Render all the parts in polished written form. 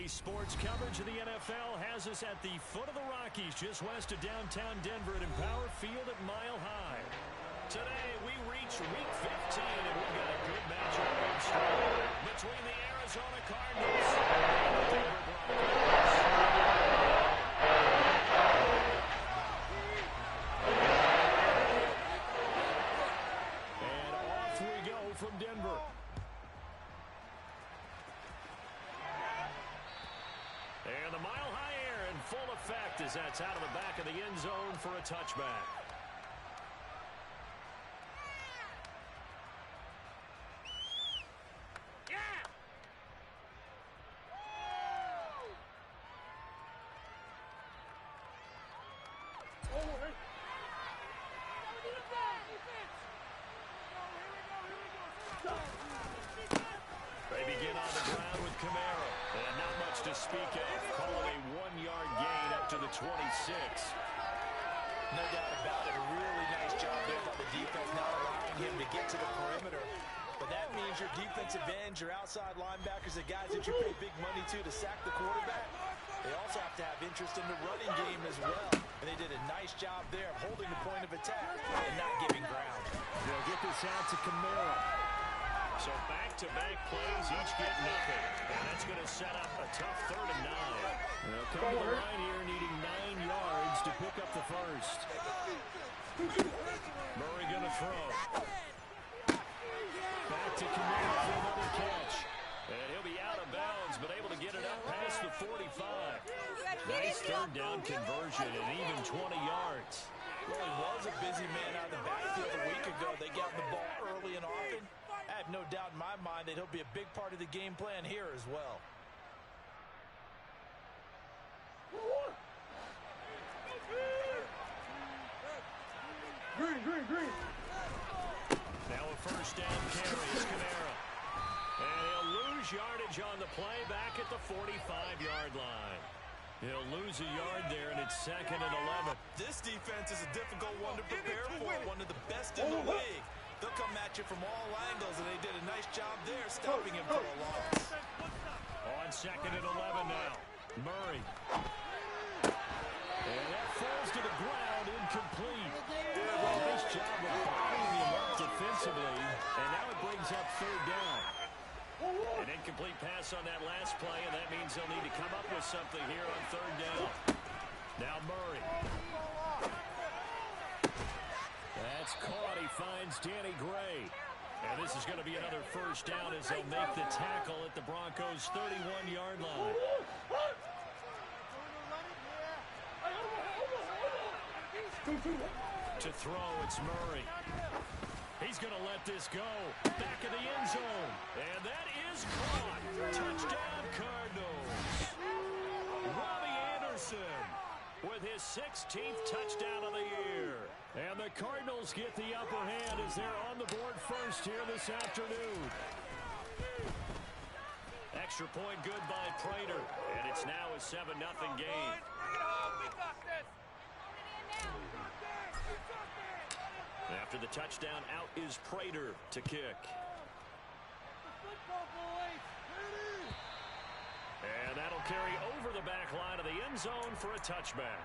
Sports coverage of the NFL has us at the foot of the Rockies, just west of downtown Denver at Empower Field at Mile High. Today, we reach Week 15, and we've got a good matchup in store between the Arizona Cardinals and the Denver Broncos. And off we go from Denver. And the Mile High air in full effect as that's out of the back of the end zone for a touchback. They begin on the ground with Kamara. And not much to speak of. Call it a 1-yard gain up to the 26. No doubt about it. A really nice job there by the defense, not allowing him to get to the perimeter. But that means your defensive ends, your outside linebackers, the guys that you pay big money to sack the quarterback, they also have to have interest in the running game as well. And they did a nice job there of holding the point of attack and not giving ground. They'll get this out to Kamara. So back-to-back plays, each get nothing. And that's going to set up a tough 3rd and 9. They'll come to the line here needing 9 yards to pick up the first. Murray going to throw. Back to Kamara for another catch. And he'll be out of bounds, but able to get it up past the 45. Nice 3rd down conversion and even 20 yards. Well, he was a busy man out of the backfield a week ago. They got the ball early and often. I have no doubt in my mind that he'll be a big part of the game plan here as well. Green. Now a first down carry is Kamara. And he'll lose yardage on the play back at the 45-yard line. He'll lose a yard there, and it's 2nd and 11. This defense is a difficult one to prepare for, one of the best in the league. They'll come at you from all angles, and they did a nice job there stopping him for a loss. On 2nd and 11 now. Murray. And that falls to the ground, incomplete. Nice job of bottling him up defensively, and now it brings up 3rd down. An incomplete pass on that last play, and that means they'll need to come up with something here on 3rd down. Now Murray. That's caught. He finds Danny Gray. And this is going to be another first down as they'll make the tackle at the Broncos' 31-yard line. To throw, it's Murray. He's going to let this go. Back of the end zone. And that is caught. Touchdown, Cardinals. Robbie Anderson with his 16th touchdown of the year. And the Cardinals get the upper hand as they're on the board first here this afternoon. Extra point good by Prater. And it's now a 7-0 game. After the touchdown, out is Prater to kick. And that'll carry over the back line of the end zone for a touchback.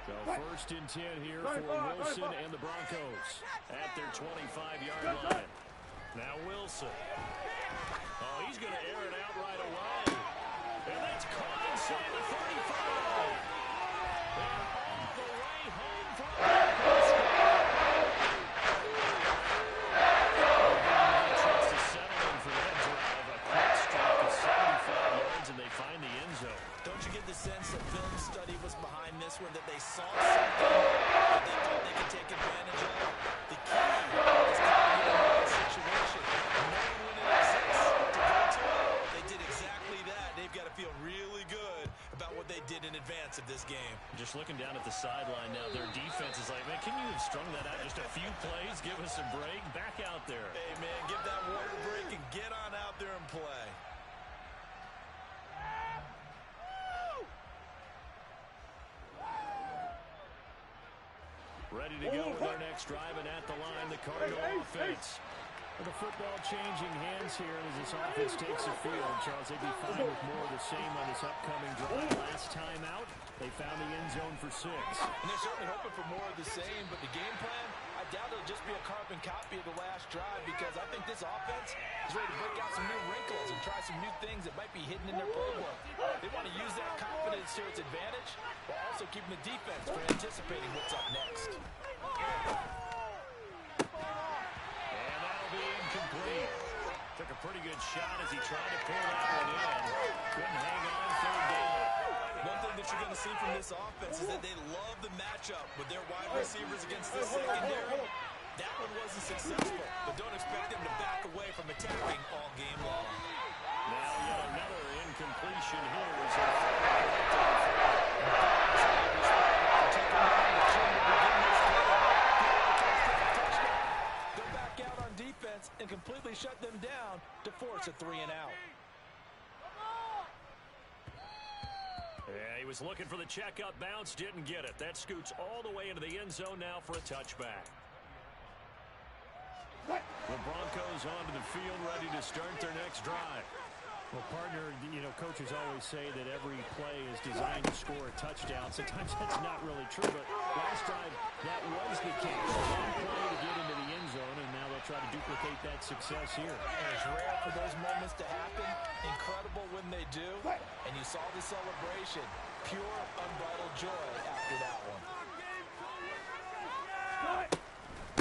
So 1st and 10 here for Wilson and the Broncos at their 25-yard line. Now Wilson. Oh, he's going to air it out right away. And that's caught inside the 35. And all the way home for the Broncos. Tries to settle in for that drive. A quick strike of 75 yards, and they find the end zone. Don't you get the sense that film study was behind this one, that they saw something that they thought they could take advantage of? The key is coming in the right situation, knowing when it exists to go to it. They did exactly that. They've got to feel really good about what they did in advance of of this game. Just looking down at the sideline now, their defense is like, man, can you have strung that out just a few plays? Give us a break. Back out there. Hey, man, give that water break and get on out there and play. Ready to go with their next drive, and at the line, the Cardinal offense. The football changing hands here as this offense takes the field. Charles, they'd be fine with more of the same on this upcoming drive. Last time out, they found the end zone for 6. And they're certainly hoping for more of the same, but the game plan, I doubt it'll just be a carbon copy of the last drive, because I think this offense is ready to break out some new wrinkles and try some new things that might be hidden in their playbook. They want to use that confidence to its advantage, while also keeping the defense from anticipating what's up next. Incomplete. Took a pretty good shot as he tried to pull that one in. Couldn't hang on, 3rd down. One thing that you're going to see from this offense is that they love the matchup with their wide receivers against the secondary. That one wasn't successful, but don't expect them to back away from attacking all game long. Now yet another incompletion here. And completely shut them down to force a 3-and-out. Yeah, he was looking for the checkup bounce, didn't get it. That scoots all the way into the end zone now for a touchback. The Broncos onto the field, ready to start their next drive. Well, partner, coaches always say that every play is designed to score a touchdown. Sometimes that's not really true, but last drive, that was the case. One play to get into the end zone, and now they'll try to duplicate that success here. And it's rare for those moments to happen. Incredible when they do. And you saw the celebration. Pure, unbridled joy after that one.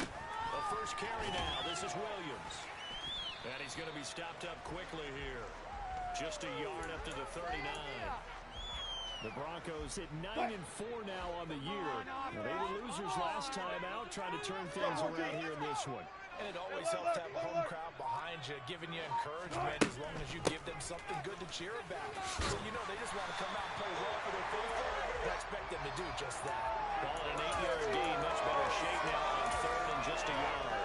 The first carry now. This is Williams. And he's going to be stopped up quickly here. Just a yard up to the 39. The Broncos hit 9-4 now on the year. They were losers last time out, trying to turn things around here in this one. And it always helps to have a home crowd behind you, giving you encouragement as long as you give them something good to cheer about. So they just want to come out and play well for their faithful. I expect them to do just that. Ball at an 8-yard gain, much better shape now on 3rd and just a yard.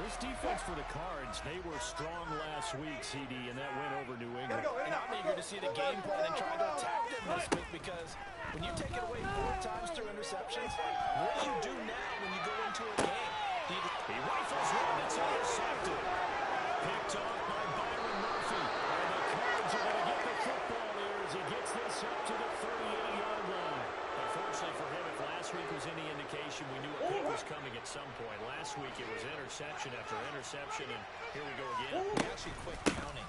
This defense for the Cards, they were strong last week, CD, and that went over New England. And I'm eager to see the game plan and try to attack them this week, because when you take it away 4 times through interceptions, what do you do now when you go into a game? He rifles one, it's intercepted. Picked off by Byron Murphy. And the Cards are going to get the football here as he gets this up to the 38-yard line. Unfortunately for him, if last week was any indication, we knew a pick was coming at some point. Last week it was interception after interception, and here we go again. We actually quit counting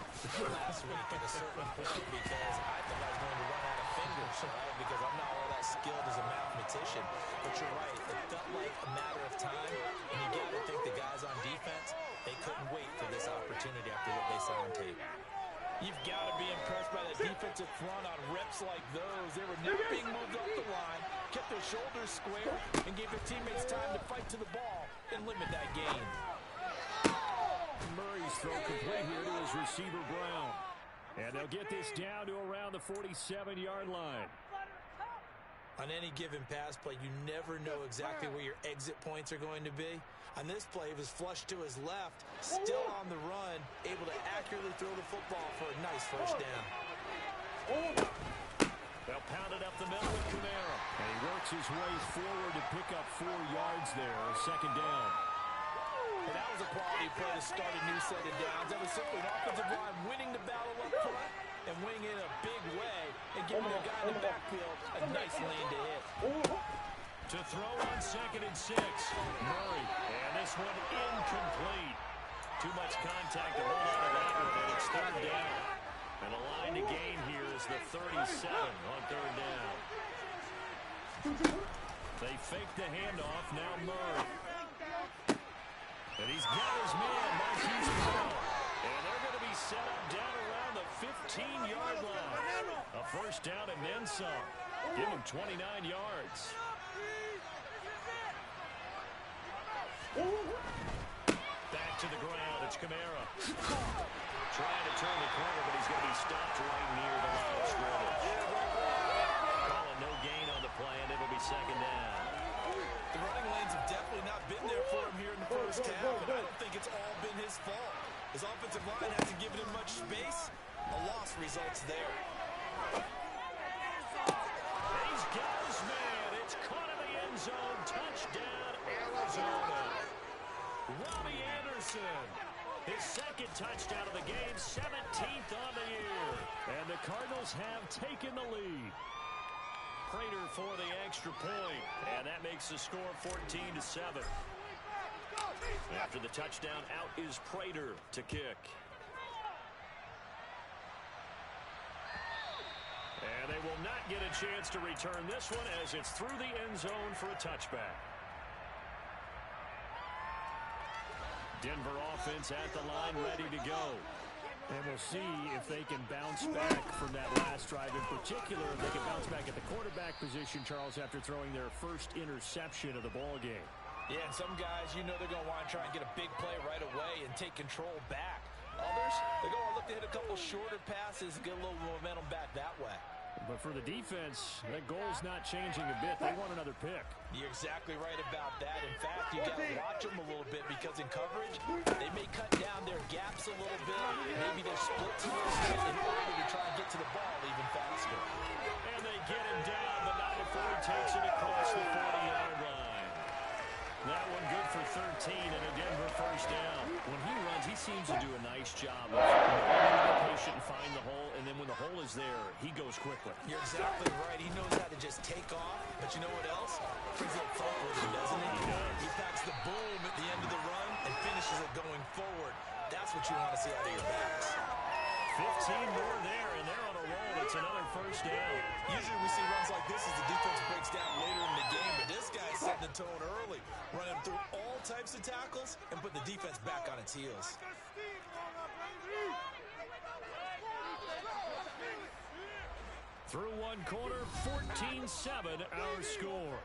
last week at a certain point because I thought I was going to run out of fingers, right? Because I'm not all that skilled as a mathematician. But you're right, it felt like a matter of time, and you got to think the guys on defense, they couldn't wait for this opportunity after what they saw on tape. You've got to be impressed by the defensive front on reps like those. They were never being moved off the line, kept their shoulders square, and gave their teammates time to fight to the ball and limit that gain. Murray's throw complete here to his receiver, Brown. And they'll get this down to around the 47-yard line. On any given pass play, you never know exactly where your exit points are going to be. On this play, he was flushed to his left, still on the run, able to accurately throw the football for a nice first down. They'll pound it up the middle with Kamara. And he works his way forward to pick up 4 yards there, 2nd down. And that was a quality play to start a new set of downs. That was simply an offensive line winning the battle up front and winning it in a big way and giving the guy in the backfield a nice lane to hit. To throw on 2nd and 6. Murray. And this one incomplete. Too much contact to hold on to that one, and it's 3rd down. And a line to gain here is the 37 on 3rd down. They fake the handoff. Now Murray. And he's got his man, Marquise Brown. And they're going to be set up down around the 15-yard line. A first down and then some. Give him 29 yards. Back to the ground. It's Kamara. Trying to turn the corner, but he's going to be stopped right near the line of scrimmage. Calling no first half, and I don't think it's all been his fault. His offensive line hasn't given him much space. A loss results there. He's got his man. It's caught in the end zone. Touchdown, Arizona. Robbie Anderson. His second touchdown of the game, 17th on the year. And the Cardinals have taken the lead. Prater for the extra point. And that makes the score 14-7. After the touchdown, out is Prater to kick. And they will not get a chance to return this one as it's through the end zone for a touchback. Denver offense at the line, ready to go. And we'll see if they can bounce back from that last drive. In particular, if they can bounce back at the quarterback position, Charles, after throwing their first interception of the ball game. Yeah, and some guys, you know they're going to want to try and get a big play right away and take control back. Others, they're going to look to hit a couple shorter passes and get a little momentum back that way. But for the defense, that goal's not changing a bit. They want another pick. You're exactly right about that. In fact, you got to watch them a little bit because in coverage, they may cut down their gaps a little bit. Maybe their splits a little bit in order to try and get to the ball even faster. And they get him down, but not before he takes it across the 40-yard line. That one good for 13 and a Denver first down. When he runs, he seems to do a nice job of being patient and find the hole, and then when the hole is there, he goes quickly. You're exactly right. He knows how to just take off, but you know what else? Brings it front with him, doesn't he? He does. He packs the boom at the end of the run and finishes it going forward. That's what you want to see out of your backs. 15 more there, and they're on a roll. It's another first down. Usually we see runs like this as the defense breaks down later in the game, but this guy's setting the tone early, running through all types of tackles and put the defense back on its heels. Through one quarter, 14-7 our score.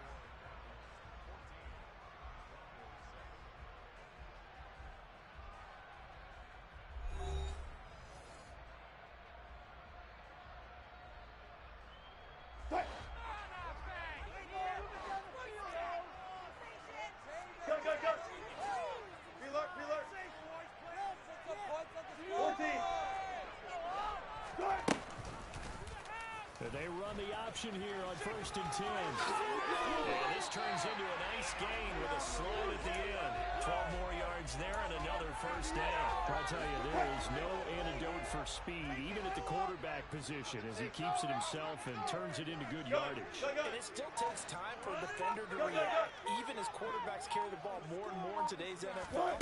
They run the option here on 1st and 10. And this turns into a nice gain with a slide at the end. 12 more yards there and another first down. I'll tell you, there is no antidote for speed, even at the quarterback position, as he keeps it himself and turns it into good yardage. And it still takes time for a defender to react. Even as quarterbacks carry the ball more and more in today's NFL,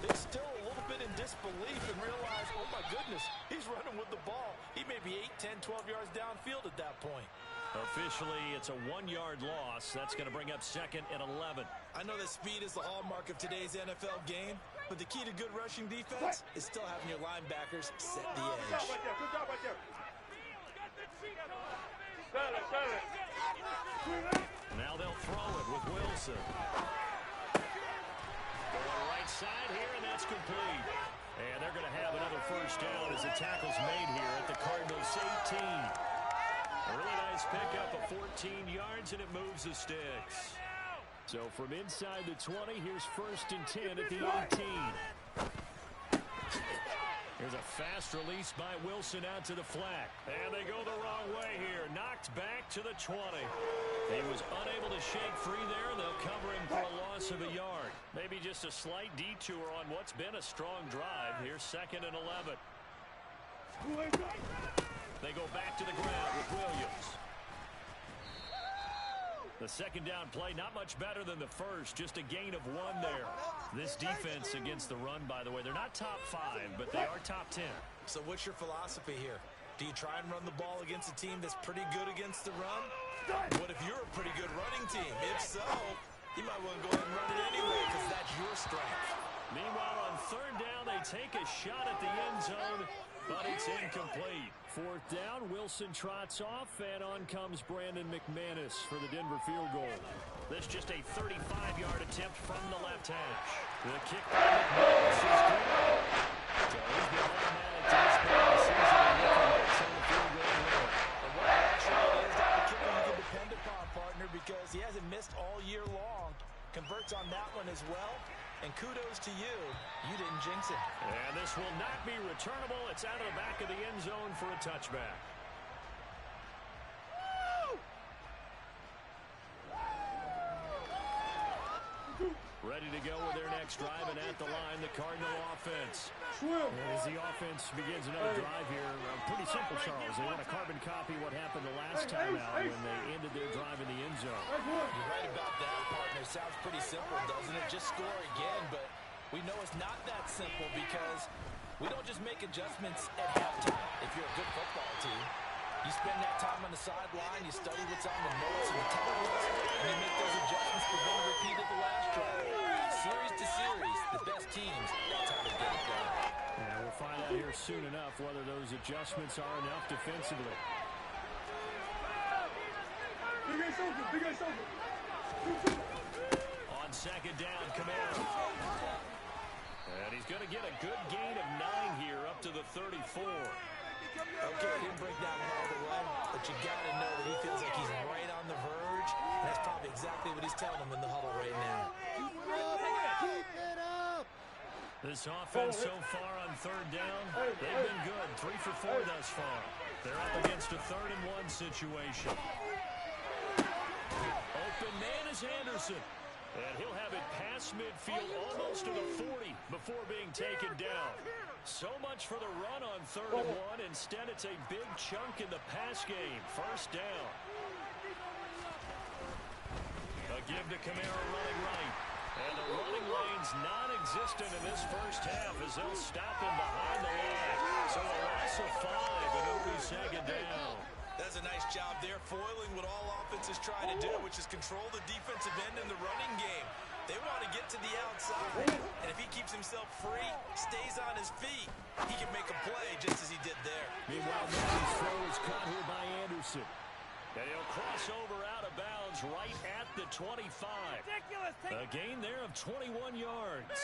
they're still a little bit in disbelief and realize, oh my goodness, he's running with the ball. He may be 8, 10, 12 yards downfield at that point. Officially, it's a 1-yard loss. That's going to bring up 2nd and 11. I know that speed is the hallmark of today's NFL game, but the key to good rushing defense is still having your linebackers set the edge. Now they'll throw it with Wilson. Going right side here, and that's complete. And they're going to have another first down as the tackle's made here at the Cardinals 18. A really nice pickup of 14 yards, and it moves the sticks. So from inside the 20, here's 1st and 10 at the 18. Here's a fast release by Wilson out to the flat. And they go the wrong way here. Knocked back to the 20. He was unable to shake free there. They'll cover him for a loss of a yard. Maybe just a slight detour on what's been a strong drive. Here's 2nd and 11. They go back to the ground with Williams. The second down play, not much better than the first. Just a gain of 1 there. This defense against the run, by the way, they're not top 5, but they are top 10. So what's your philosophy here? Do you try and run the ball against a team that's pretty good against the run? What if you're a pretty good running team? If so, you might want to go ahead and run it anyway because that's your strength. Meanwhile, on 3rd down, they take a shot at the end zone, but it's incomplete. 4th down, Wilson trots off, and on comes Brandon McManus for the Denver field goal. This just a 35-yard attempt from the left hash. The kick by McManus is good. So he's been automatic to this point of the season and looking hits on the field goal here. And what actually is that the kicker you can depend upon, partner, because he hasn't missed all year long. Converts on that one as well. And kudos to you. You didn't jinx it. And this will not be returnable. It's out of the back of the end zone for a touchback. Ready to go with their next drive, and at the line, the Cardinal offense. And as the offense begins another drive here, pretty simple, Charles. They want to carbon copy what happened the last time out when they ended their drive in the end zone. You're right about that, partner. Sounds pretty simple, doesn't it? Just score again, but we know it's not that simple because we don't just make adjustments at halftime if you're a good football team. You spend that time on the sideline, you study what's on the notes and the tablets, and you make those adjustments for being repeated the last drive. Series to series, the best teams, that's how they get it done. Yeah, we'll find out here soon enough whether those adjustments are enough defensively. On second down, Camaro. And he's going to get a good gain of 9 here up to the 34. Okay, he didn't break down all the way, but you got to know that he feels like he's right on the verge, and that's probably exactly what he's telling them in the huddle right now. Keep it up! This offense so far on third down, they've been good. 3 for 4 thus far. They're up against a 3rd-and-1 situation. Open man is Anderson. And he'll have it past midfield almost to the 40 before being taken down. So much for the run on 3rd and 1. Instead, it's a big chunk in the pass game. First down. A give to Camaro running right. And the running lane's non-existent in this first half as they'll stop him behind the line. So a loss of 5, and it'll be second down. That's a nice job there, foiling what all offenses try to do, which is control the defensive end in the running game. They want to get to the outside, and if he keeps himself free, stays on his feet, he can make a play just as he did there. Meanwhile, Mackey's throw is caught here by Anderson. And he'll cross over out of bounds right at the 25. A gain there of 21 yards.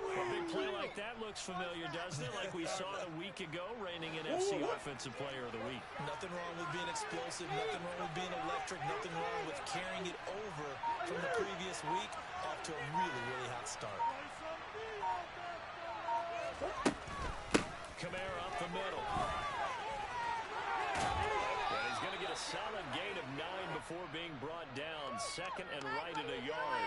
A big play like that looks familiar, doesn't it? Like we saw it a week ago, reigning NFC Offensive Player of the Week. Nothing wrong with being explosive, nothing wrong with being electric, nothing wrong with carrying it over from the previous week off to a really, really hot start. Camaro up the middle. And he's going to get a solid gain of 9 before being brought down. Second and right at a yard.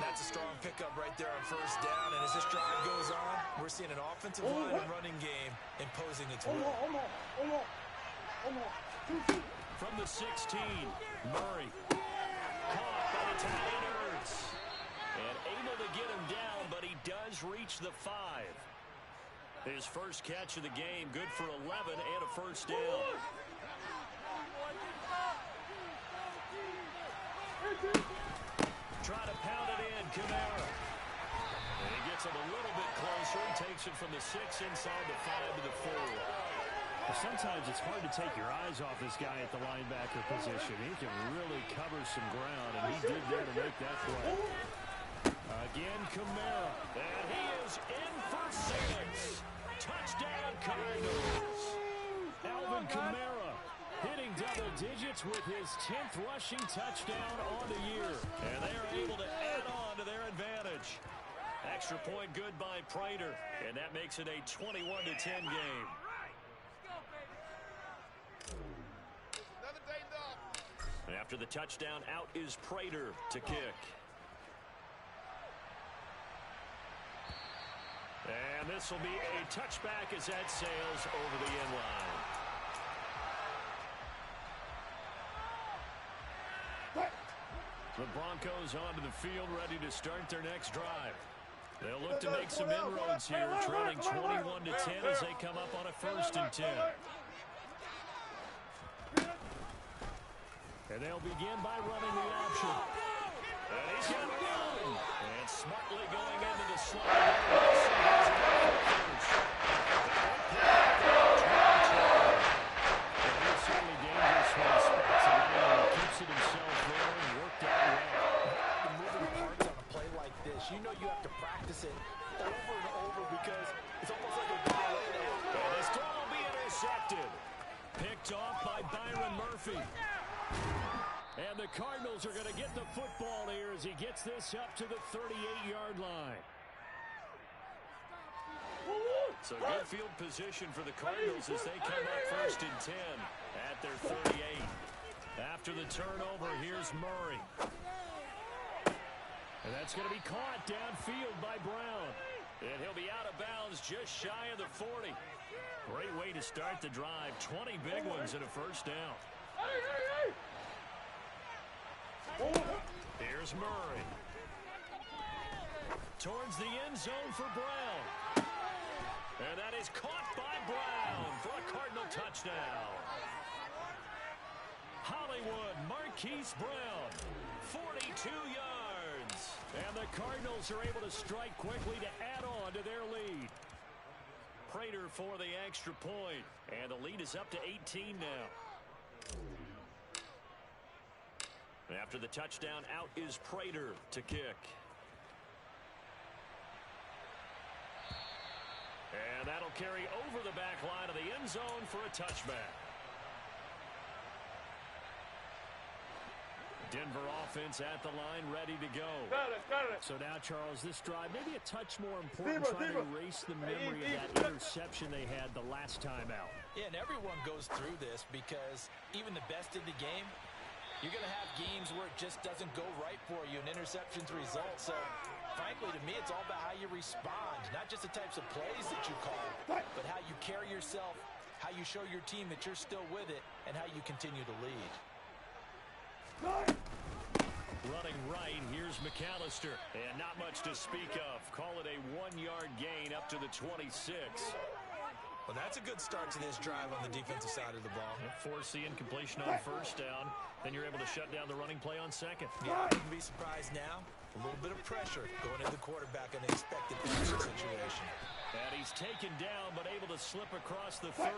That's a strong pickup right there on first down, and as this drive goes on, we're seeing an offensive line and running game imposing its will. From the 16, Murray. Caught by the tight end Ertz. And able to get him down, but he does reach the 5. His first catch of the game, good for 11 and a first down. Try to pound it in, Camaro. And he gets him a little bit closer. He takes it from the 6 inside the 5 to the 4. Well, sometimes it's hard to take your eyes off this guy at the linebacker position. He can really cover some ground, and he did there to make that play. Again, Camaro. And he is in for 6. Touchdown, Cardinals. Alvin Kamara hitting double digits with his 10th rushing touchdown on the year. And they are able to add on to their advantage. Extra point good by Prater. And that makes it a 21-10 game. And after the touchdown, out is Prater to kick. And this will be a touchback as that sails over the end line. The Broncos onto the field, ready to start their next drive. They'll look to make some inroads here, trailing 21-10 as they come up on a 1st and 10. And they'll begin by running the option. And he's got a run. And smartly going into the slot. You know you have to practice it over and over because it's almost like a tornado. And this throw will be intercepted. Picked off by Byron Murphy. And the Cardinals are going to get the football here as he gets this up to the 38-yard line. So good field position for the Cardinals as they come up 1st and 10 at their 38. After the turnover, here's Murray. And that's going to be caught downfield by Brown. And he'll be out of bounds just shy of the 40. Great way to start the drive. 20 big ones and a first down. Here's Murray. Towards the end zone for Brown. And that is caught by Brown for a Cardinal touchdown. Hollywood Marquise Brown, 42 yards. And the Cardinals are able to strike quickly to add on to their lead. Prater for the extra point. And the lead is up to 18 now. After the touchdown, out is Prater to kick. And that'll carry over the back line of the end zone for a touchback. Denver offense at the line, ready to go. Got it. So now, Charles, this drive maybe a touch more important, trying to erase the memory of that interception they had the last time out. Yeah, and everyone goes through this because even the best in the game, you're going to have games where it just doesn't go right for you and interceptions result. So, frankly, to me, it's all about how you respond, not just the types of plays that you call, but how you carry yourself, how you show your team that you're still with it, and how you continue to lead. Running right, here's McAllister. And not much to speak of. Call it a 1-yard gain up to the 26. Well, that's a good start to this drive on the defensive side of the ball. Force the incompletion on first down. Then you're able to shut down the running play on second. Yeah, I wouldn't be surprised now. A little bit of pressure going into the quarterback in an expected passing situation. And he's taken down, but able to slip across the 35.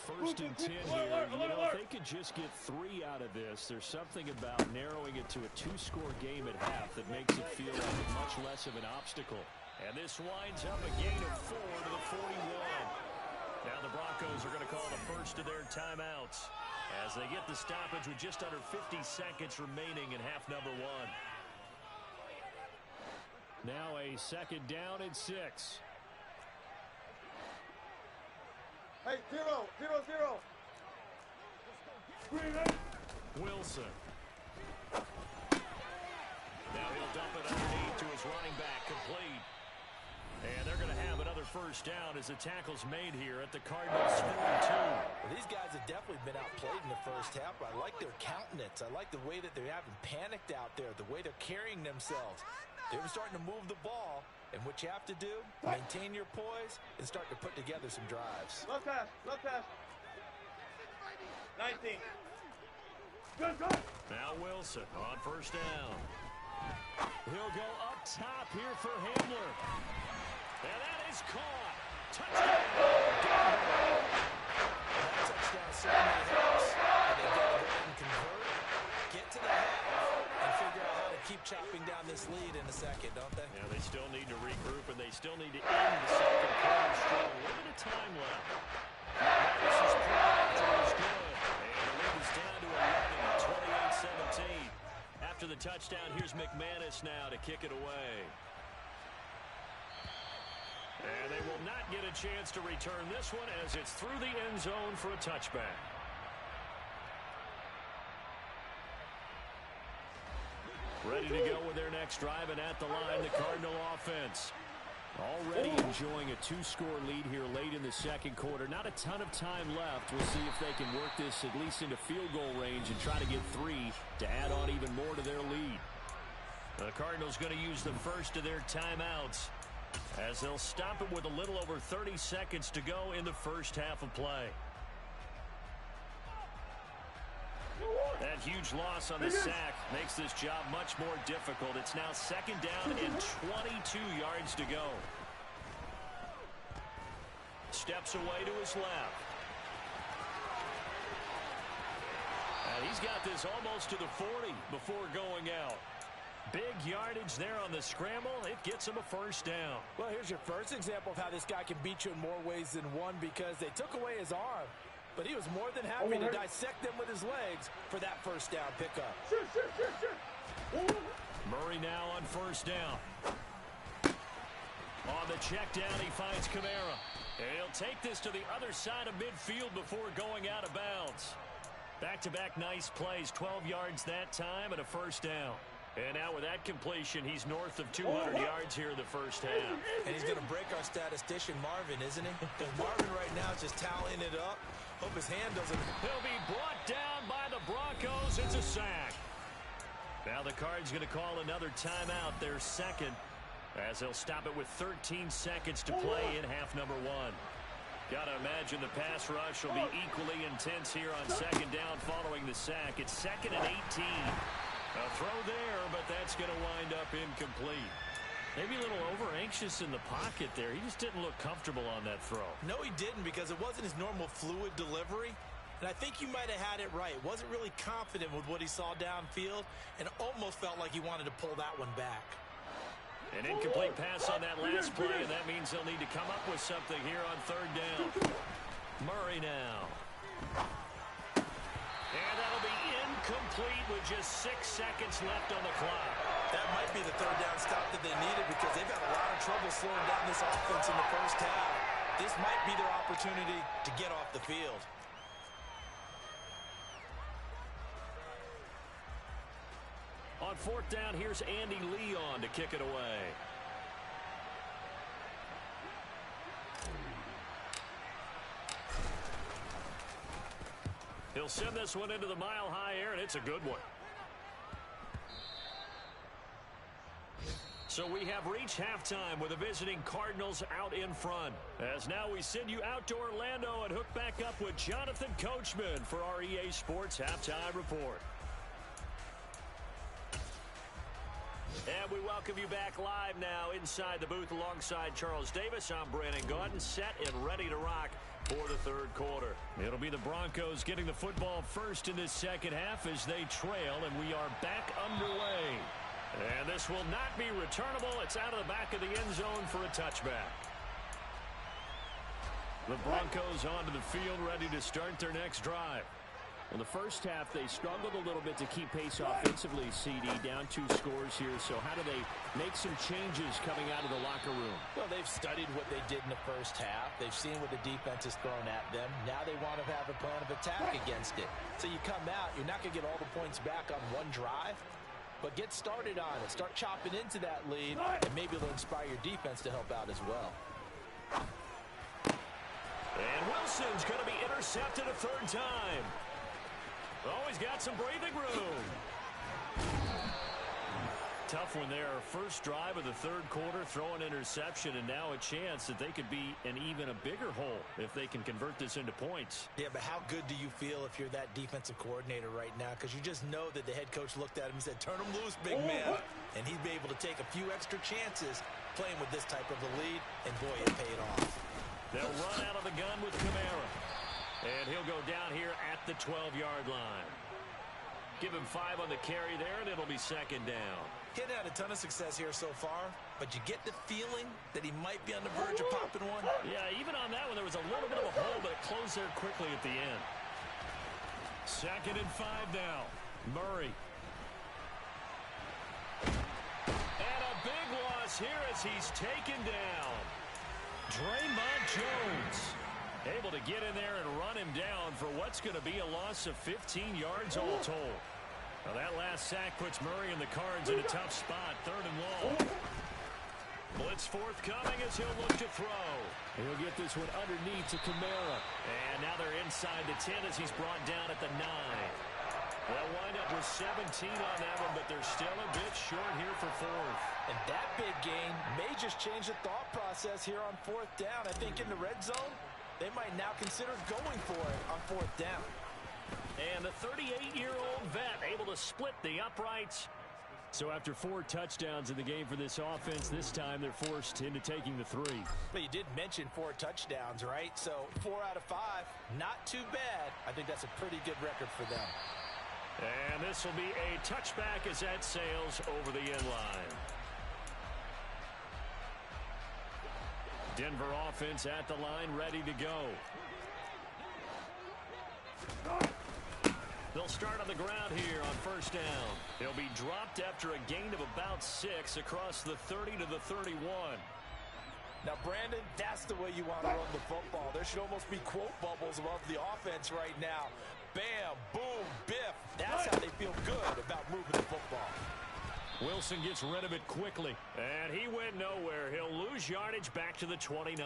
First and 10 here. You know, if they could just get 3 out of this, there's something about narrowing it to a 2-score game at half that makes it feel like much less of an obstacle. And this winds up a gain of 4 to the 41. Now the Broncos are going to call the first of their timeouts as they get the stoppage with just under 50 seconds remaining in half number 1. Now a second down and 6. Hey, 0. Wilson. Now he'll dump it underneath to his running back, complete. And they're going to have another first down as the tackle's made here at the Cardinals' 42. Well, these guys have definitely been outplayed in the first half, but I like their countenance. I like the way that they're having panicked out there, the way they're carrying themselves. They were starting to move the ball, and what you have to do, maintain your poise and start to put together some drives. Left pass. 19. Good. Now Wilson on first down. He'll go up top here for Hamler. And that is caught. Touchdown. That touchdown certainly helps. And they've got to go ahead and convert, get to the half, and figure out how to keep chopping down this lead in a second, don't they? Yeah, they still need to regroup, and they still need to end the second quarter strong. A little bit of time left. This is good. And the lead is down to 11, 28-17. After the touchdown, here's McManus now to kick it away. And they will not get a chance to return this one as it's through the end zone for a touchback. Ready to go with their next drive, and at the line, the Cardinal offense. Already enjoying a 2-score lead here late in the second quarter. Not a ton of time left. We'll see if they can work this at least into field goal range and try to get 3 to add on even more to their lead. The Cardinals going to use the first of their timeouts as they'll stop it with a little over 30 seconds to go in the first half of play. That huge loss on the sack makes this job much more difficult. It's now second down and 22 yards to go. Steps away to his left. And he's got this almost to the 40 before going out. Big yardage there on the scramble. It gets him a first down. Well, here's your first example of how this guy can beat you in more ways than one because they took away his arm. but he was more than happy to dissect them with his legs for that first down pickup. Murray now on first down. On the check down, he finds Kamara. And he'll take this to the other side of midfield before going out of bounds. Back-to-back nice plays, 12 yards that time and a first down. And now with that completion, he's north of 200 yards here in the first half. And he's going to break our statistician Marvin, isn't he? Because Marvin right now is just tallying it up. Hope his hand doesn't. He'll be brought down by the Broncos. It's a sack. Now the Cards going to call another timeout, their second, as they'll stop it with 13 seconds to play in half number one. Got to imagine the pass rush will be equally intense here on second down following the sack. It's 2nd and 18. A throw there, but that's going to wind up incomplete. Maybe a little over-anxious in the pocket there. He just didn't look comfortable on that throw. No, he didn't, because it wasn't his normal fluid delivery. And I think you might have had it right. Wasn't really confident with what he saw downfield and almost felt like he wanted to pull that one back. An incomplete pass on that last play, and that means they'll need to come up with something here on third down. Murray now. And that'll be incomplete with just 6 seconds left on the clock. That might be the third down stop that they needed, because they've had a lot of trouble slowing down this offense in the first half. This might be their opportunity to get off the field. On fourth down, here's Andy Leon to kick it away. He'll send this one into the mile-high air, and it's a good one. So we have reached halftime with the visiting Cardinals out in front. As now we send you out to Orlando and hook back up with Jonathan Coachman for our EA Sports Halftime Report. And we welcome you back live now inside the booth alongside Charles Davis. I'm Brandon Gaudin, set and ready to rock for the third quarter. It'll be the Broncos getting the football first in this second half as they trail, and we are back underway. And this will not be returnable. It's out of the back of the end zone for a touchback. The Broncos onto the field, ready to start their next drive. In the first half, they struggled a little bit to keep pace offensively, CD, down 2 scores here. So how do they make some changes coming out of the locker room? Well, they've studied what they did in the first half. They've seen what the defense has thrown at them. Now they want to have a plan of attack against it. So you come out, you're not going to get all the points back on one drive, but get started on it. Start chopping into that lead, and maybe it'll inspire your defense to help out as well. And Wilson's going to be intercepted a third time. Oh, he's got some breathing room. Tough one there. First drive of the third quarter, throw an interception, and now a chance that they could be in even a bigger hole if they can convert this into points. Yeah, but how good do you feel if you're that defensive coordinator right now? Because you just know that the head coach looked at him and said, turn him loose, big man. And he'd be able to take a few extra chances playing with this type of a lead, and boy, it paid off. They'll run out of the gun with Kamara. And he'll go down here at the 12-yard line. Give him 5 on the carry there, and it'll be second down. He hadn't had a ton of success here so far, but you get the feeling that he might be on the verge of popping one. Yeah, even on that one, there was a little bit of a hole, but it closed there quickly at the end. 2nd and 5 now. Murray. And a big loss here as he's taken down. Draymond Jones able to get in there and run him down for what's going to be a loss of 15 yards all told. Now that last sack puts Murray and the Cards in a tough spot, 3rd and long. Blitz forthcoming as he'll look to throw. He'll get this one underneath to Kamara. And now they're inside the 10 as he's brought down at the 9. They'll wind up with 17 on that one, but they're still a bit short here for 4th. And that big gain may just change the thought process here on 4th down. I think in the red zone, they might now consider going for it on 4th down. And the 38-year-old vet able to split the uprights. So after 4 touchdowns in the game for this offense, this time they're forced into taking the 3. But you did mention 4 touchdowns, right? So 4 out of 5, not too bad. I think that's a pretty good record for them. And this will be a touchback as that sails over the end line. Denver offense at the line, ready to go. They'll start on the ground here on first down. He'll be dropped after a gain of about 6 across the 30 to the 31. Now, Brandon, that's the way you want to run the football. There should almost be quote bubbles above the offense right now. Bam, boom, biff. That's how they feel good about moving the football. Wilson gets rid of it quickly, and he went nowhere. He'll lose yardage back to the 29.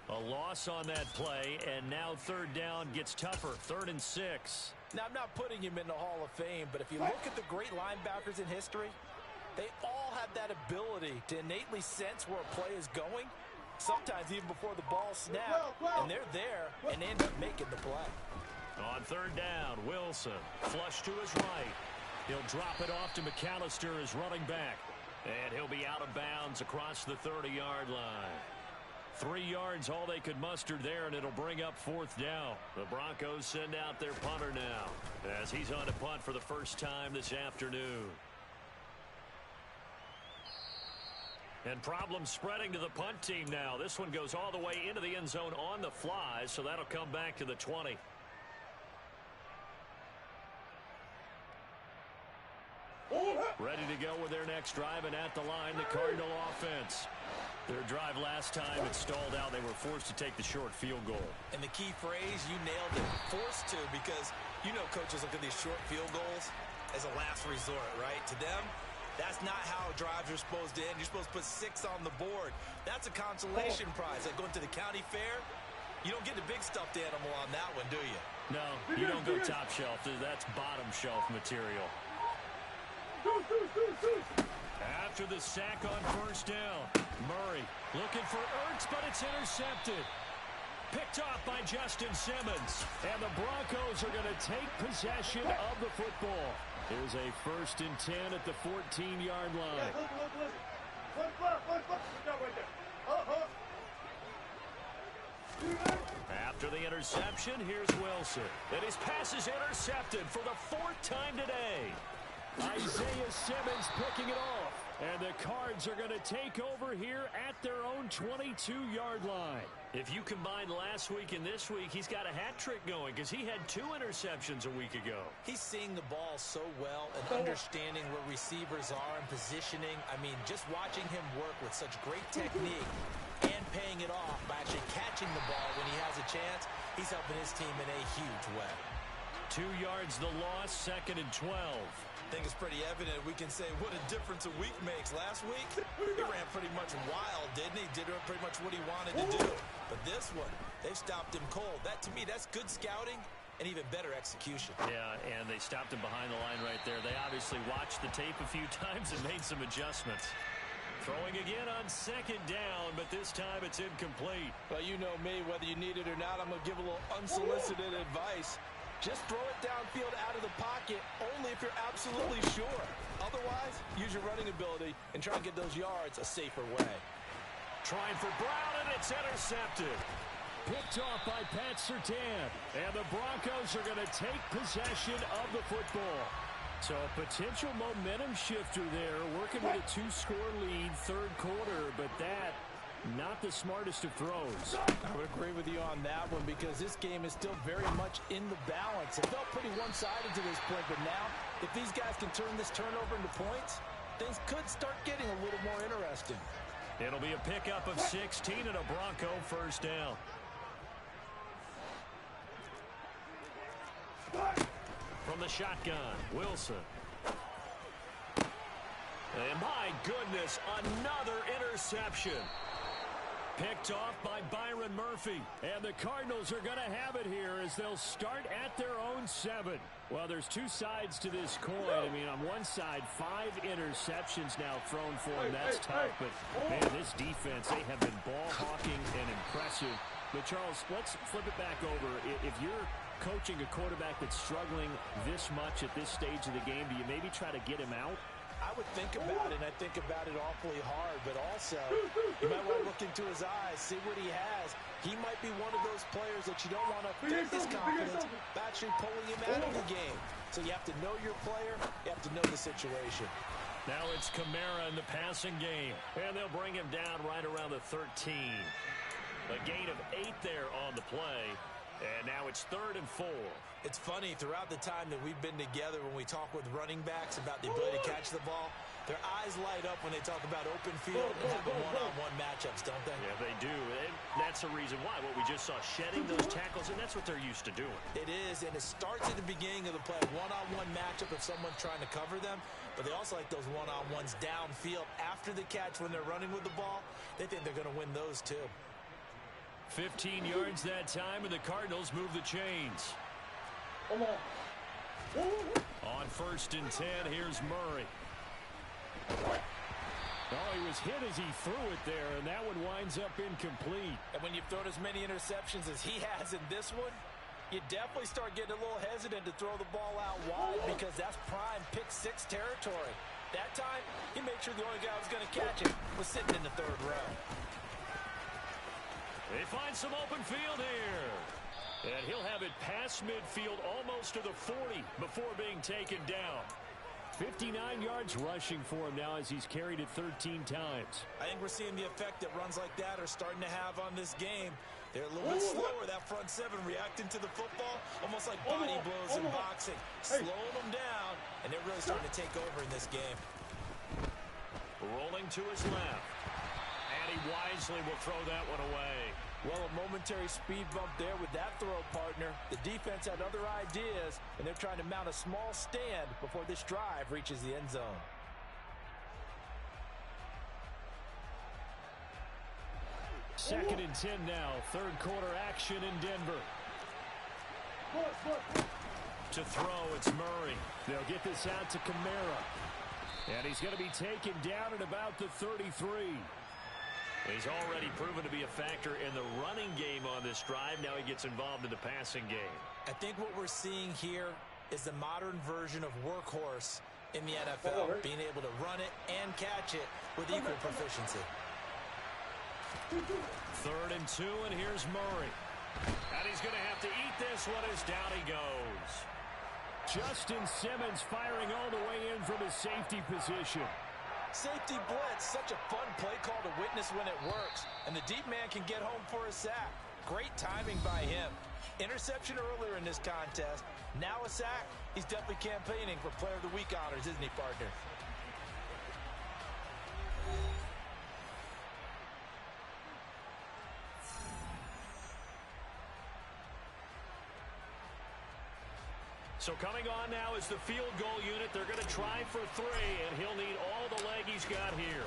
A loss on that play, and now third down gets tougher, 3rd and 6. Now, I'm not putting him in the Hall of Fame, but if you look at the great linebackers in history, they all have that ability to innately sense where a play is going, sometimes even before the ball snaps, and they're there and end up making the play. On third down, Wilson, flush to his right. He'll drop it off to McAllister as running back, and he'll be out of bounds across the 30-yard line. 3 yards, all they could muster there, and it'll bring up 4th down. The Broncos send out their punter now as he's on to punt for the first time this afternoon. And problems spreading to the punt team now. This one goes all the way into the end zone on the fly, so that'll come back to the 20. Ready to go with their next drive, and at the line, the Cardinal offense. Their drive last time, it stalled out. They were forced to take the short field goal. And the key phrase, you nailed it, forced to, because you know coaches look at these short field goals as a last resort, right? To them, that's not how drives are supposed to end. You're supposed to put 6 on the board. That's a consolation prize. Like going to the county fair, you don't get the big stuffed animal on that one, do you? No, you don't go top shelf. That's bottom shelf material. After the sack on first down, Murray looking for Ertz, but it's intercepted. Picked off by Justin Simmons. And the Broncos are going to take possession of the football. Here's a 1st and 10 at the 14-yard line. After the interception, here's Wilson. And his pass is intercepted for the 4th time today. Isaiah Simmons picking it off. And the Cards are going to take over here at their own 22-yard line. If you combine last week and this week, he's got a hat trick going because he had 2 interceptions a week ago. He's seeing the ball so well and understanding where receivers are and positioning. I mean, just watching him work with such great technique and paying it off by actually catching the ball when he has a chance, he's helping his team in a huge way. 2 yards the loss, 2nd and 12. I think it's pretty evident we can say what a difference a week makes. Last week, he ran pretty much wild, didn't he? Did pretty much what he wanted to do. But this one, they stopped him cold. That, to me, that's good scouting and even better execution. Yeah, and they stopped him behind the line right there. They obviously watched the tape a few times and made some adjustments. Throwing again on 2nd down, but this time it's incomplete. Well, you know me, whether you need it or not, I'm going to give a little unsolicited advice. Just throw it downfield out of the pocket only if you're absolutely sure. Otherwise, use your running ability and try and get those yards a safer way. Trying for Brown, and it's intercepted. Picked off by Pat Surtain. And the Broncos are going to take possession of the football. So a potential momentum shifter there, working with a 2-score lead, 3rd quarter, but that not the smartest of throws. I would agree with you on that one because this game is still very much in the balance. It felt pretty one-sided to this point, but now if these guys can turn this turnover into points, things could start getting a little more interesting. It'll be a pickup of 16 and a Bronco 1st down. From the shotgun, Wilson. And my goodness, another interception. Picked off by Byron Murphy. And the Cardinals are going to have it here as they'll start at their own 7. Well, there's 2 sides to this coin. I mean, on one side, 5 interceptions now thrown for him. That's tough. But, man, this defense, they have been ball hawking and impressive. But, Charles, let's flip it back over. If you're coaching a quarterback that's struggling this much at this stage of the game, do you maybe try to get him out? I would think about it, and I think about it awfully hard, but also you might want to look into his eyes, see what he has. He might be one of those players that you don't want to affect his confidence by actually pulling him out of the game. So you have to know your player, you have to know the situation. Now it's Kamara in the passing game, and they'll bring him down right around the 13. A gain of 8 there on the play. And now it's 3rd and 4. It's funny, throughout the time that we've been together, when we talk with running backs about the ability to catch the ball, their eyes light up when they talk about open field and having one-on-one matchups, don't they? Yeah, they do. And that's the reason why. What we just saw, shedding those tackles, and that's what they're used to doing. It is, and it starts at the beginning of the play, one-on-one matchup if someone's trying to cover them, but they also like those one-on-ones downfield after the catch when they're running with the ball. They think they're going to win those too. 15 yards that time, and the Cardinals move the chains. On 1st and 10, here's Murray. Oh, he was hit as he threw it there, and that one winds up incomplete. And when you've thrown as many interceptions as he has in this one, you definitely start getting a little hesitant to throw the ball out wide because that's prime pick-6 territory. That time, he made sure the only guy who was going to catch it was sitting in the 3rd row. They find some open field here. And he'll have it past midfield almost to the 40 before being taken down. 59 yards rushing for him now as he's carried it 13 times. I think we're seeing the effect that runs like that are starting to have on this game. They're a little bit slower, that front 7, reacting to the football, almost like body blows in boxing, slowing them down, and they're really starting to take over in this game. Rolling to his left. And he wisely will throw that one away. Well, a momentary speed bump there with that throw, partner. The defense had other ideas, and they're trying to mount a small stand before this drive reaches the end zone. Second and 10 now. 3rd quarter action in Denver. To throw, it's Murray. They'll get this out to Kamara. And he's going to be taken down at about the 33. He's already proven to be a factor in the running game on this drive. Now he gets involved in the passing game. I think what we're seeing here is the modern version of workhorse in the NFL, being able to run it and catch it with equal proficiency. 3rd and 2, and here's Murray. And he's going to have to eat this one as down he goes. Justin Simmons firing all the way in from his safety position. Safety blitz, such a fun play call to witness when it works. And the deep man can get home for a sack. Great timing by him. Interception earlier in this contest. Now a sack. He's definitely campaigning for Player of the Week honors, isn't he, partner? So coming on now is the field goal unit. They're going to try for 3, and he'll need all the leg he's got here.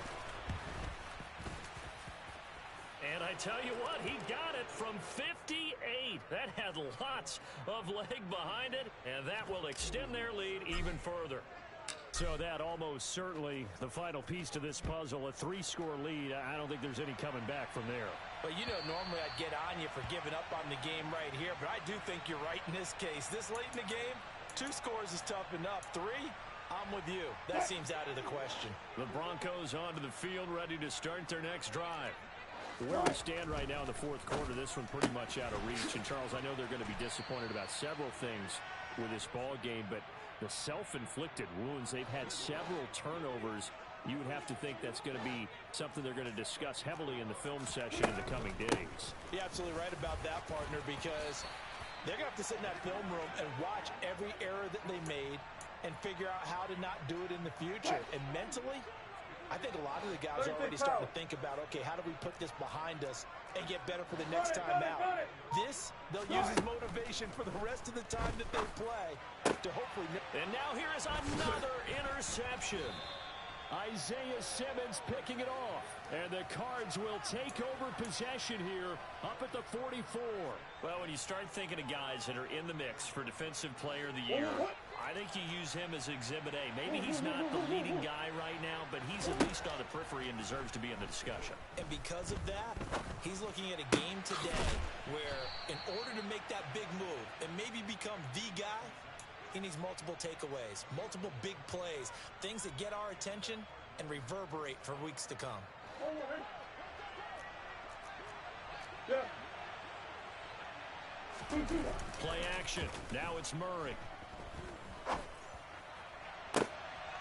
And I tell you what, he got it from 58. That had lots of leg behind it, and that will extend their lead even further. So that almost certainly the final piece to this puzzle, a 3-score lead. I don't think there's any coming back from there. But you know, normally I'd get on you for giving up on the game right here, but I do think you're right in this case. This late in the game, 2 scores is tough enough. 3, I'm with you. That seems out of the question. The Broncos onto the field, ready to start their next drive. Where we stand right now in the 4th quarter, this one pretty much out of reach. And, Charles, I know they're going to be disappointed about several things with this ball game, but the self-inflicted wounds, they've had several turnovers. You would have to think that's going to be something they're going to discuss heavily in the film session in the coming days. You're absolutely right about that, partner, because they're going to have to sit in that film room and watch every error that they made and figure out how to not do it in the future. And mentally, I think a lot of the guys are already starting to think about, okay, how do we put this behind us and get better for the next time out? This, they'll use as motivation for the rest of the time that they play to hopefully... And now here is another interception. Isaiah Simmons picking it off. And the Cards will take over possession here up at the 44. Well, when you start thinking of guys that are in the mix for Defensive Player of the Year, I think you use him as Exhibit A. Maybe he's not the leading guy right now, but he's at least on the periphery and deserves to be in the discussion. And because of that, he's looking at a game today where in order to make that big move and maybe become the guy, he needs multiple takeaways, multiple big plays, things that get our attention and reverberate for weeks to come. Play action. Now it's Murray.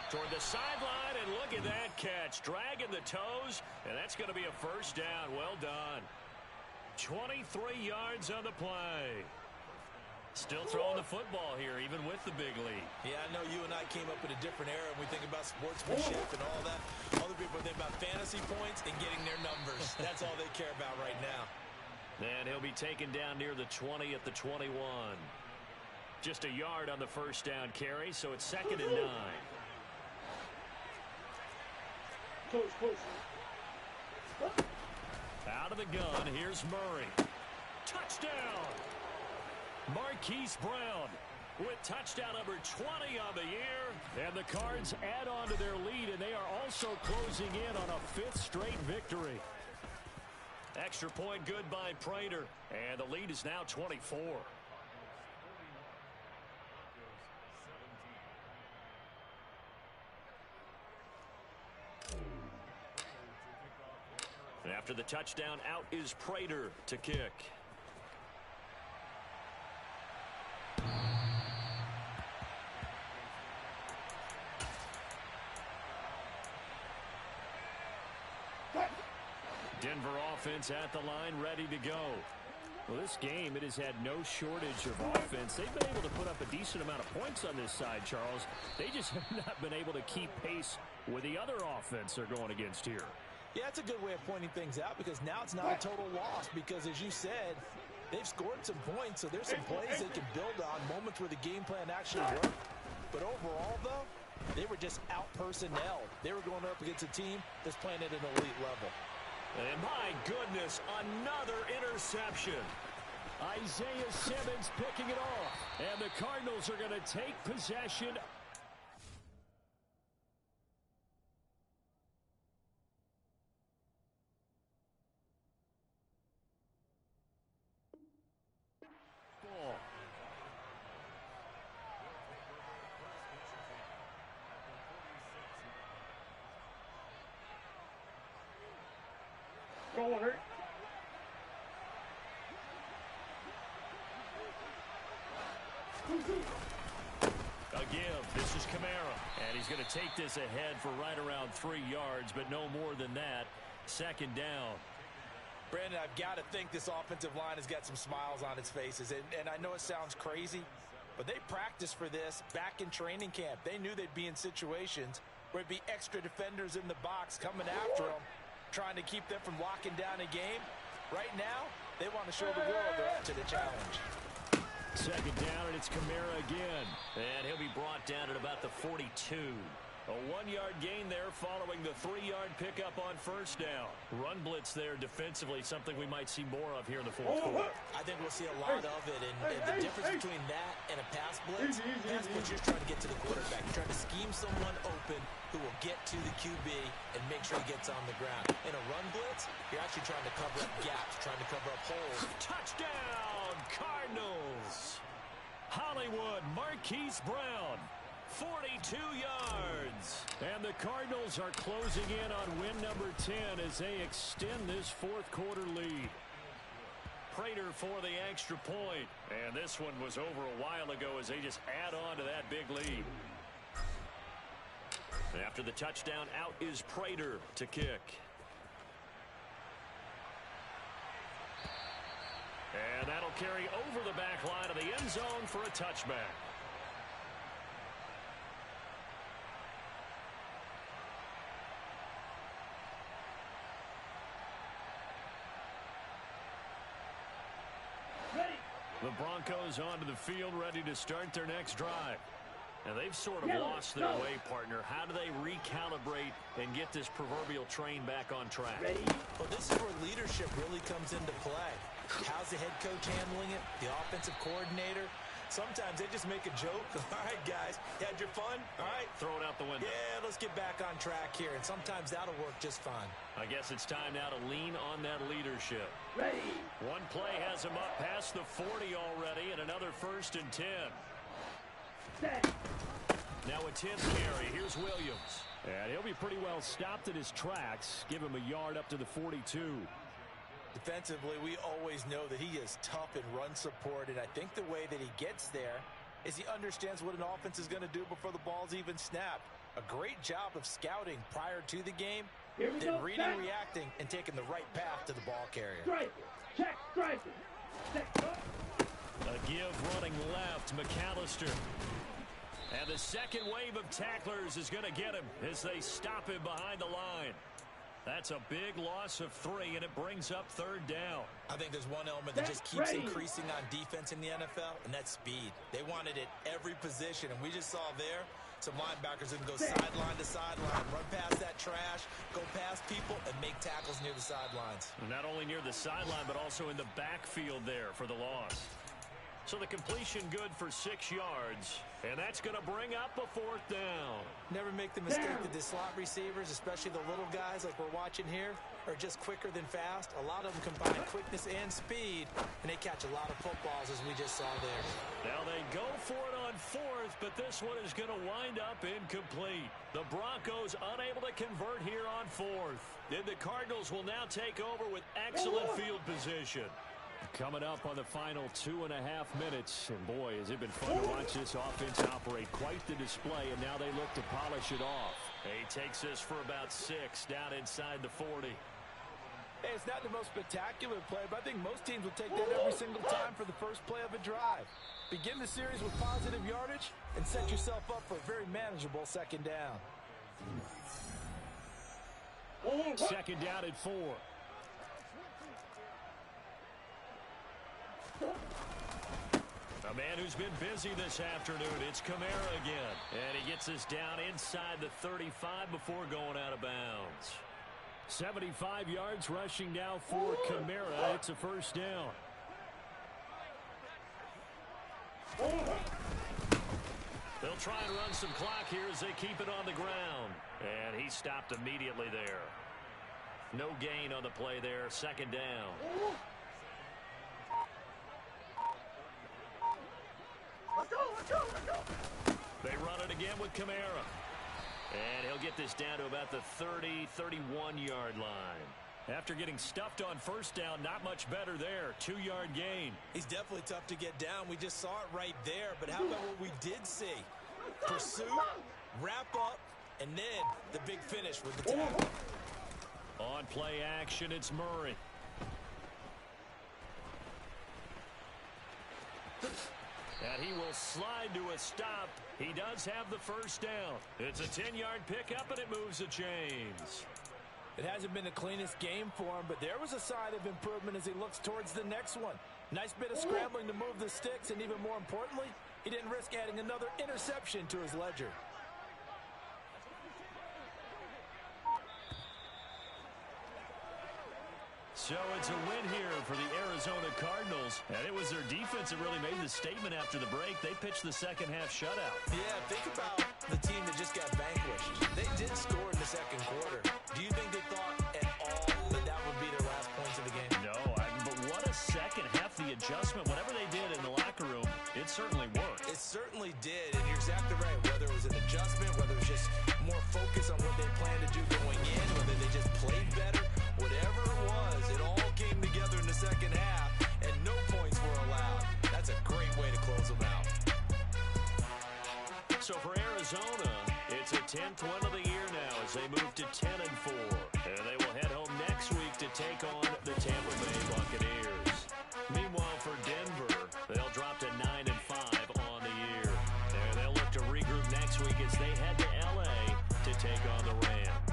Toward the sideline, and look at that catch. Dragging the toes, and that's going to be a first down. Well done. 23 yards on the play. Still throwing the football here, even with the big lead. Yeah, I know you and I came up in a different era, and we think about sportsmanship and all that. Other people think about fantasy points and getting their numbers. That's all they care about right now. And he'll be taken down near the 20 at the 21. Just a yard on the first down carry, so it's 2nd and 9. Out of the gun, here's Murray. Touchdown! Marquise Brown with touchdown number 20 on the year. And the Cards add on to their lead, and they are also closing in on a 5th straight victory. Extra point good by Prater, and the lead is now 24. After the touchdown, out is Prater to kick. Denver offense at the line, ready to go. Well, this game, it has had no shortage of offense. They've been able to put up a decent amount of points on this side, Charles. They just have not been able to keep pace with the other offense they're going against here. Yeah, that's a good way of pointing things out, because now it's not a total loss, because as you said, they've scored some points, so there's some plays they can build on, moments where the game plan actually worked. But overall, though, they were just out-personnelled. They were going up against a team that's playing at an elite level. And my goodness, another interception. Isaiah Simmons picking it off. And the Cardinals are going to take possession. Ball. Go on, hurt. A give. This is Kamara. And he's going to take this ahead for right around 3 yards, but no more than that. 2nd down. Brandon, I've got to think this offensive line has got some smiles on its faces. And I know it sounds crazy, but they practiced for this back in training camp. They knew they'd be in situations where it'd be extra defenders in the box coming after them, trying to keep them from locking down a game. Right now, they want to show the world they're up to the challenge. 2nd down, and it's Kamara again. And he'll be brought down at about the 42. A 1-yard gain there following the 3-yard pickup on first down. Run blitz there defensively, something we might see more of here in the 4th quarter. I think we'll see a lot of it, and the difference between that and a pass blitz, pass blitz, you're trying to get to the quarterback. You're trying to scheme someone open who will get to the QB and make sure he gets on the ground. In a run blitz, you're actually trying to cover up gaps, trying to cover up holes. Touchdown, Cardinals! Hollywood, Marquise Brown. 42 yards. And the Cardinals are closing in on win number 10 as they extend this 4th quarter lead. Prater for the extra point. And this one was over a while ago as they just add on to that big lead. After the touchdown, out is Prater to kick. And that'll carry over the back line of the end zone for a touchback. The Broncos onto the field, ready to start their next drive. And they've sort of lost their way, partner. How do they recalibrate and get this proverbial train back on track? Well, this is where leadership really comes into play. How's the head coach handling it? The offensive coordinator? Sometimes they just make a joke. All right, guys, you had your fun? All right. Throw it out the window. Yeah, let's get back on track here. And sometimes that'll work just fine. I guess it's time now to lean on that leadership. One play has him up past the 40 already, and another 1st and 10. Now a 10th carry. Here's Williams. And he'll be pretty well stopped in his tracks. Give him a yard up to the 42. Defensively, we always know that he is tough in run support, and I think the way that he gets there is he understands what an offense is going to do before the ball's even snapped. A great job of scouting prior to the game, then reading, reacting, and taking the right path to the ball carrier. A give running left, McAllister. And the second wave of tacklers is going to get him as they stop him behind the line. That's a big loss of 3, and it brings up third down. I think there's one element that just keeps increasing on defense in the NFL, and that's speed. They want it at every position, and we just saw there some linebackers that can go sideline to sideline, run past that trash, go past people, and make tackles near the sidelines. Not only near the sideline, but also in the backfield there for the loss. So the completion good for 6 yards, and that's going to bring up a fourth down. Never make the mistake that the slot receivers, especially the little guys like we're watching here, are just quicker than fast. A lot of them combine quickness and speed, and they catch a lot of footballs, as we just saw there. Now they go for it on fourth, but this one is going to wind up incomplete. The Broncos unable to convert here on fourth. Then the Cardinals will now take over with excellent field position. Coming up on the final 2.5 minutes. And boy, has it been fun to watch this offense operate. Quite the display, and now they look to polish it off. He takes this for about 6 down inside the 40. Hey, it's not the most spectacular play, but I think most teams will take that every single time for the first play of a drive. Begin the series with positive yardage and set yourself up for a very manageable second down. Second down at 4. A man who's been busy this afternoon, it's Kamara again. And he gets us down inside the 35 before going out of bounds. 75 yards rushing now for Kamara. It's a first down. They'll try and run some clock here as they keep it on the ground. And he stopped immediately there. No gain on the play there. Second down. They run it again with Kamara. And he'll get this down to about the 30, 31-yard line. After getting stuffed on first down, not much better there. 2-yard gain. He's definitely tough to get down. We just saw it right there. But how about what we did see? Pursuit, wrap up, and then the big finish with the tackle. On play action, it's Murray. And he will slide to a stop. He does have the first down. It's a 10-yard pickup, and it moves the chains. It hasn't been the cleanest game for him, but there was a sign of improvement as he looks towards the next one. Nice bit of scrambling to move the sticks, and even more importantly, he didn't risk adding another interception to his ledger. So it's a win here for the Arizona Cardinals. And it was their defense that really made the statement after the break. They pitched the second half shutout. Yeah, think about the team that just got vanquished. They did score in the second quarter. Do you think they thought at all that that would be their last points of the game? No, but what a second half. The adjustment, whatever they did in the locker room, it certainly worked. It certainly did, and you're exactly right. Whether it was an adjustment, whether it was just more focus on what they planned to do going in, whether they just played better, whatever it was, it all came together in the second half, and no points were allowed. That's a great way to close them out. So for Arizona, it's a 10th win of the year now as they move to 10-4. And they will head home next week to take on the Tampa Bay Buccaneers. Meanwhile, for Denver, they'll drop to 9-5 on the year. And they'll look to regroup next week as they head to L.A. to take on the Rams.